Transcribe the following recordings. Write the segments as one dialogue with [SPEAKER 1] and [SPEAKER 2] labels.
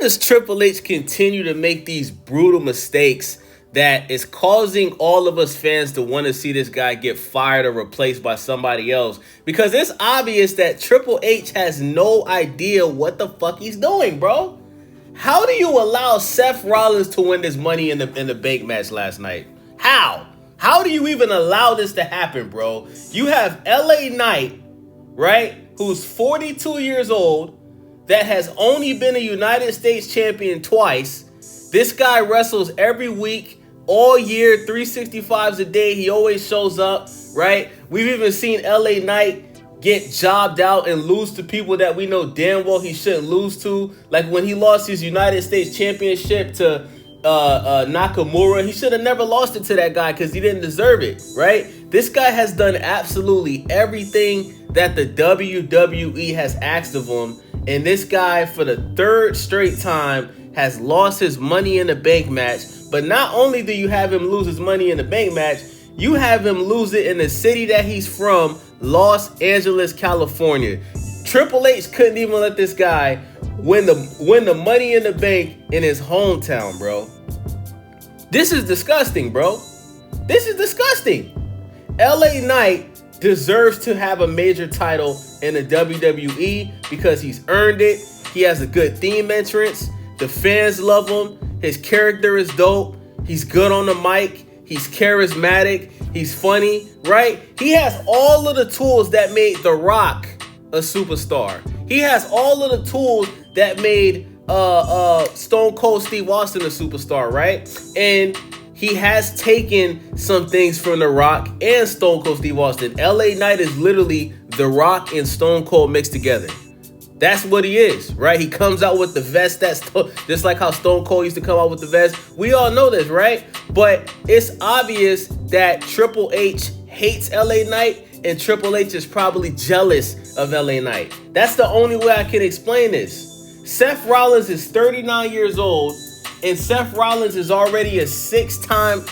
[SPEAKER 1] Does Triple H continue to make these brutal mistakes that is causing all of us fans to want to see this guy get fired or replaced by somebody else? Because it's obvious that Triple H has no idea what the fuck he's doing, bro. How do you allow Seth Rollins to win this Money in the Bank match last night? How? How do you even allow this to happen, bro? You have LA Knight, right, who's 42 years old, that has only been a United States champion twice. This guy wrestles every week, all year, 365s a day. He always shows up, right? We've even seen LA Knight get jobbed out and lose to people that we know damn well he shouldn't lose to. Like when he lost his United States championship to Nakamura, he should have never lost it to that guy because he didn't deserve it, right? This guy has done absolutely everything that the WWE has asked of him. And this guy, for the third straight time, has lost his Money in the Bank match. But not only do you have him lose his Money in the Bank match, you have him lose it in the city that he's from, Los Angeles, California. Triple H couldn't even let this guy win the Money in the Bank in his hometown, bro. This is disgusting, bro. This is disgusting. LA Knight deserves to have a major title in the WWE because he's earned it. He has a good theme entrance. The fans love him. His character is dope. He's good on the mic. He's charismatic. He's funny, right? He has all of the tools that made The Rock a superstar. He has all of the tools that made Stone Cold Steve Austin a superstar, right? And he has taken some things from The Rock and Stone Cold Steve Austin. LA Knight is literally The Rock and Stone Cold mixed together. That's what he is, right? He comes out with the vest that's just like how Stone Cold used to come out with the vest. We all know this, right? But it's obvious that Triple H hates LA Knight, and Triple H is probably jealous of LA Knight. That's the only way I can explain this. Seth Rollins is 39 years old, and Seth Rollins is already a 16-time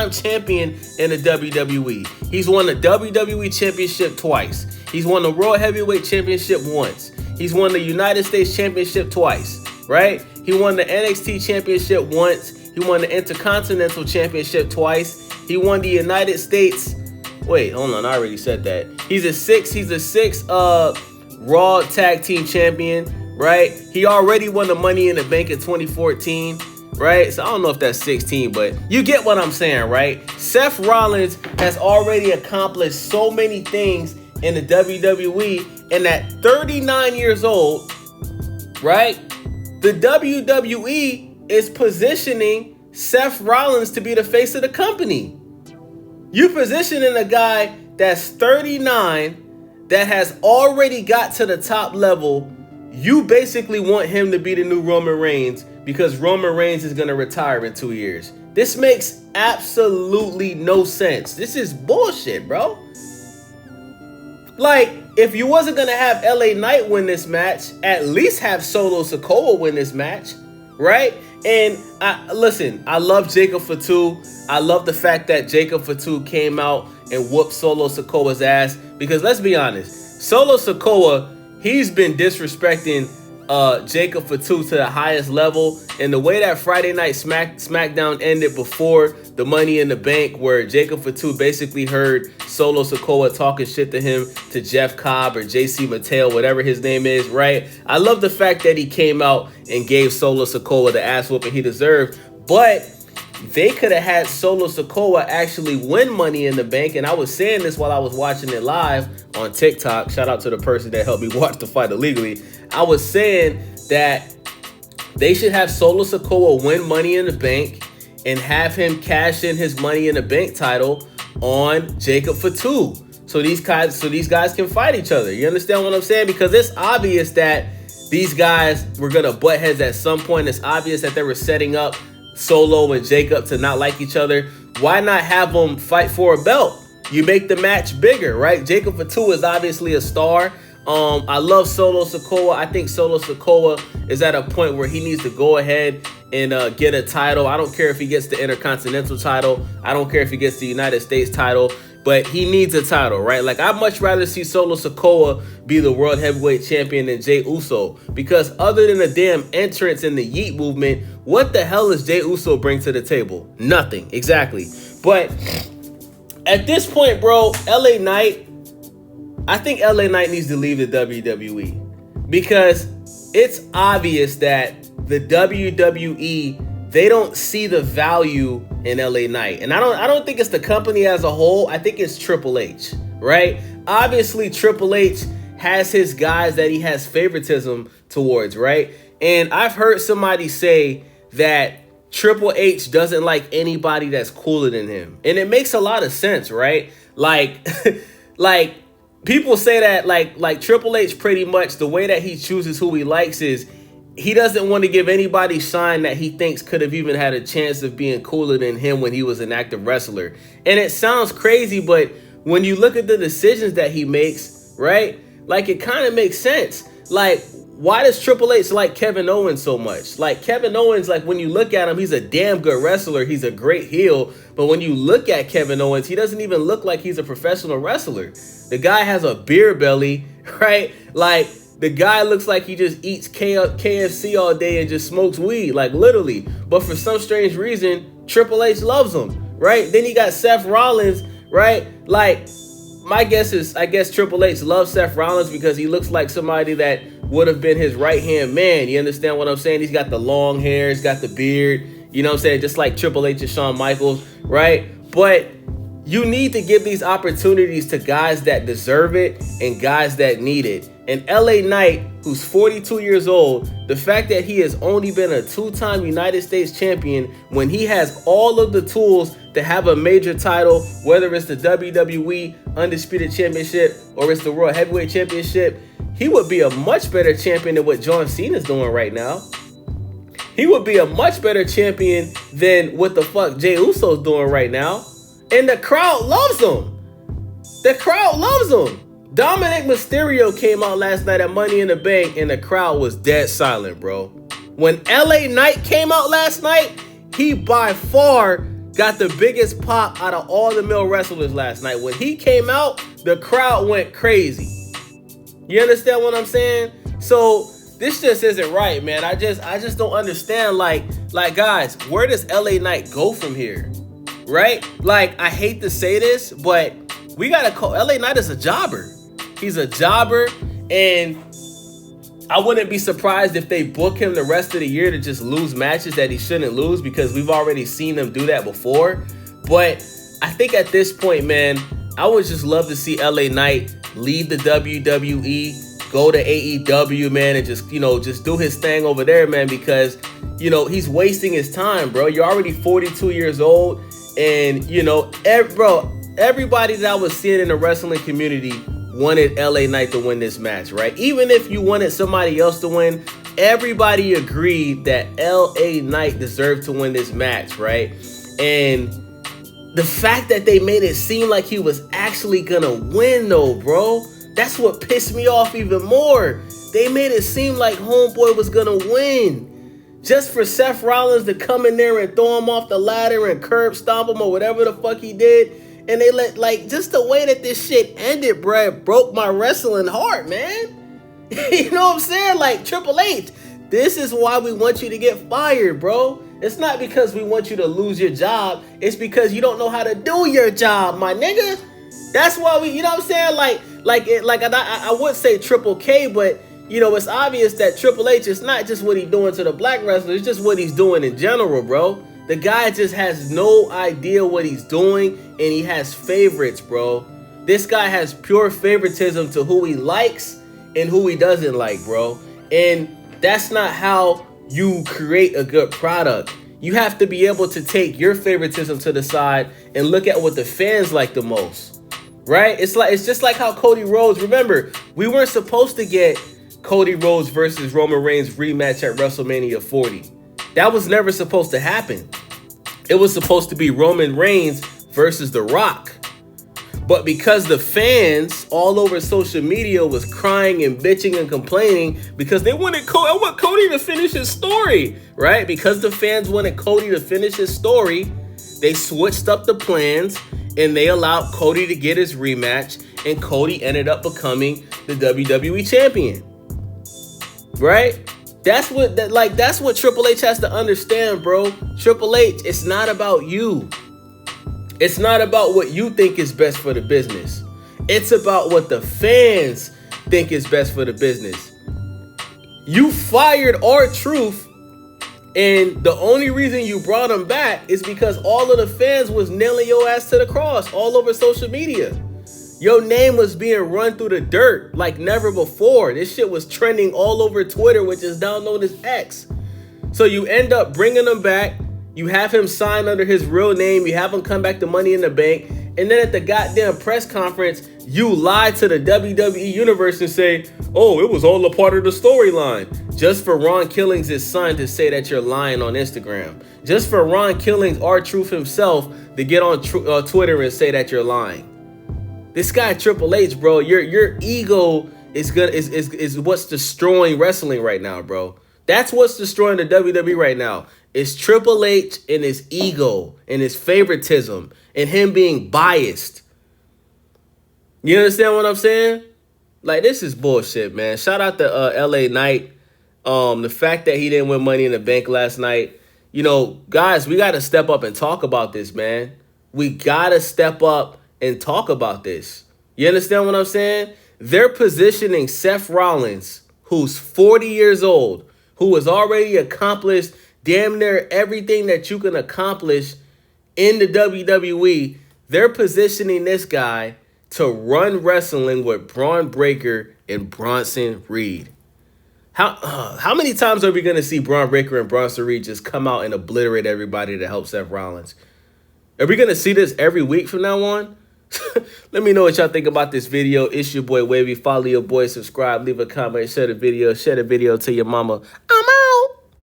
[SPEAKER 1] champion in the WWE. He's won the WWE Championship twice. He's won the World Heavyweight Championship once. He's won the United States Championship twice, right? He won the NXT Championship once. He won the Intercontinental Championship twice. He won the United States. Wait, hold on. I already said that. He's a six Raw Tag Team Champion, right? He already won the Money in the Bank in 2014, right? So I don't know if that's 16, but you get what I'm saying, right? Seth Rollins has already accomplished so many things in the WWE, and at 39 years old, right? The WWE is positioning Seth Rollins to be the face of the company. You positioning a guy that's 39 that has already got to the top level. You basically want him to be the new Roman Reigns because Roman Reigns is going to retire in 2 years. This makes absolutely no sense. This is bullshit, bro. Like, if you wasn't going to have LA Knight win this match, at least have Solo Sikoa win this match, right? And I love Jacob Fatu. I love the fact that Jacob Fatu came out and whooped Solo Sikoa's ass because let's be honest, Solo Sikoa, he's been disrespecting Jacob Fatu to the highest level. And the way that Friday Night SmackDown ended before the Money in the Bank, where Jacob Fatu basically heard Solo Sikoa talking shit to him, to Jeff Cobb or JC Mattel, whatever his name is, right? I love the fact that he came out and gave Solo Sikoa the ass whooping he deserved. But they could have had Solo Sikoa actually win Money in the Bank. And I was saying this while I was watching it live on TikTok. Shout out to the person that helped me watch the fight illegally. I was saying that they should have Solo Sikoa win Money in the Bank and have him cash in his Money in the Bank title on Jacob Fatu. So these guys can fight each other. You understand what I'm saying? Because it's obvious that these guys were going to butt heads at some point. It's obvious that they were setting up Solo and Jacob to not like each other. Why not have them fight for a belt? You make the match bigger, right? Jacob Fatu is obviously a star. I love Solo Sikoa. I think Solo Sikoa is at a point where he needs to go ahead and get a title. I don't care if he gets the Intercontinental title. I don't care if he gets the United States title. but he needs a title, right? Like, I'd much rather see Solo Sikoa be the world heavyweight champion than Jey Uso, because other than a damn entrance in the Yeet movement, what the hell does Jey Uso bring to the table? Nothing, exactly. But at this point, bro, I think LA Knight needs to leave the WWE, because it's obvious that the WWE, they don't see the value in LA Knight. And I don't think it's the company as a whole. I think it's Triple H, right? Obviously, Triple H has his guys that he has favoritism towards, right? And I've heard somebody say that Triple H doesn't like anybody that's cooler than him. And it makes a lot of sense, right? Like, like people say that like Triple H, pretty much the way that he chooses who he likes is he doesn't want to give anybody shine that he thinks could have even had a chance of being cooler than him when he was an active wrestler. And it sounds crazy, but when you look at the decisions that he makes, right? Like, it kind of makes sense. Like, why does Triple H like Kevin Owens so much? Like, Kevin Owens, like, when you look at him, he's a damn good wrestler. He's a great heel. But when you look at Kevin Owens, he doesn't even look like he's a professional wrestler. The guy has a beer belly, right? Like, the guy looks like he just eats KFC all day and just smokes weed, like, literally. But for some strange reason, Triple H loves him, right? Then you got Seth Rollins, right? Like, my guess is, I guess Triple H loves Seth Rollins because he looks like somebody that would have been his right-hand man. You understand what I'm saying? He's got the long hair, he's got the beard, you know what I'm saying? Just like Triple H and Shawn Michaels, right? But you need to give these opportunities to guys that deserve it and guys that need it. And LA Knight, who's 42 years old, the fact that he has only been a two-time United States champion when he has all of the tools to have a major title, whether it's the WWE Undisputed Championship or it's the World Heavyweight Championship, he would be a much better champion than what John Cena's doing right now. He would be a much better champion than what the fuck Jey Uso's doing right now. And the crowd loves him. The crowd loves him. Dominic Mysterio came out last night at Money in the Bank and the crowd was dead silent, bro. When LA Knight came out last night, he by far got the biggest pop out of all the male wrestlers last night. When he came out, the crowd went crazy. You understand what I'm saying? So this just isn't right, man. I just don't understand. Like guys, where does LA Knight go from here? Right? Like, I hate to say this, but we gotta call LA Knight is a jobber. He's a jobber, and I wouldn't be surprised if they book him the rest of the year to just lose matches that he shouldn't lose, because we've already seen them do that before. But I think at this point, man, I would just love to see LA Knight leave the WWE, go to AEW, man, and just do his thing over there, man, because, he's wasting his time, bro. You're already 42 years old, and, everybody that I was seeing in the wrestling community wanted LA Knight to win this match, right? Even if you wanted somebody else to win, everybody agreed that LA Knight deserved to win this match, right? And the fact that they made it seem like he was actually gonna win, though, bro, that's what pissed me off even more. They made it seem like Homeboy was gonna win. Just for Seth Rollins to come in there and throw him off the ladder and curb stomp him or whatever the fuck he did. And they just the way that this shit ended, bro, it broke my wrestling heart, man. You know what I'm saying? Like, Triple H, this is why we want you to get fired, bro. It's not because we want you to lose your job. It's because you don't know how to do your job, my nigga. That's why we, you know what I'm saying? I would say Triple K, but, it's obvious that Triple H is not just what he's doing to the black wrestlers. It's just what he's doing in general, bro. The guy just has no idea what he's doing, and he has favorites, bro. This guy has pure favoritism to who he likes and who he doesn't like, bro. And that's not how you create a good product. You have to be able to take your favoritism to the side and look at what the fans like the most, right? It's just like how Cody Rhodes, remember, we weren't supposed to get Cody Rhodes versus Roman Reigns rematch at WrestleMania 40. That was never supposed to happen. It was supposed to be Roman Reigns versus The Rock. But because the fans all over social media was crying and bitching and complaining because they wanted Cody to finish his story, right? Because the fans wanted Cody to finish his story, they switched up the plans and they allowed Cody to get his rematch, and Cody ended up becoming the WWE champion. Right? That's what Triple H has to understand, bro. Triple H, it's not about you. It's not about what you think is best for the business. It's about what the fans think is best for the business. You fired R-Truth, and the only reason you brought him back is because all of the fans was nailing your ass to the cross all over social media. Your name was being run through the dirt like never before. This shit was trending all over Twitter, which is now known as X. So you end up bringing him back. You have him sign under his real name. You have him come back to Money in the Bank. And then at the goddamn press conference, you lie to the WWE universe and say, oh, it was all a part of the storyline. Just for Ron Killings' son to say that you're lying on Instagram. Just for Ron Killings, R-Truth himself, to get on Twitter and say that you're lying. This guy Triple H, bro, your ego is what's destroying wrestling right now, bro. That's what's destroying the WWE right now. It's Triple H and his ego and his favoritism and him being biased. You understand what I'm saying? Like, this is bullshit, man. Shout out to LA Knight. The fact that he didn't win Money in the Bank last night. You know, guys, we got to step up and talk about this, man. We got to step up and talk about this. You understand what I'm saying? They're positioning Seth Rollins, who's 40 years old, who has already accomplished damn near everything that you can accomplish in the WWE. They're positioning this guy to run wrestling with Braun Breaker and Bronson Reed. How many times are we going to see Braun Breaker and Bronson Reed just come out and obliterate everybody to help Seth Rollins? Are we going to see this every week from now on? Let me know what y'all think about this video. It's your boy Wavy. Follow your boy, subscribe, leave a comment, share the video to your mama. I'm out.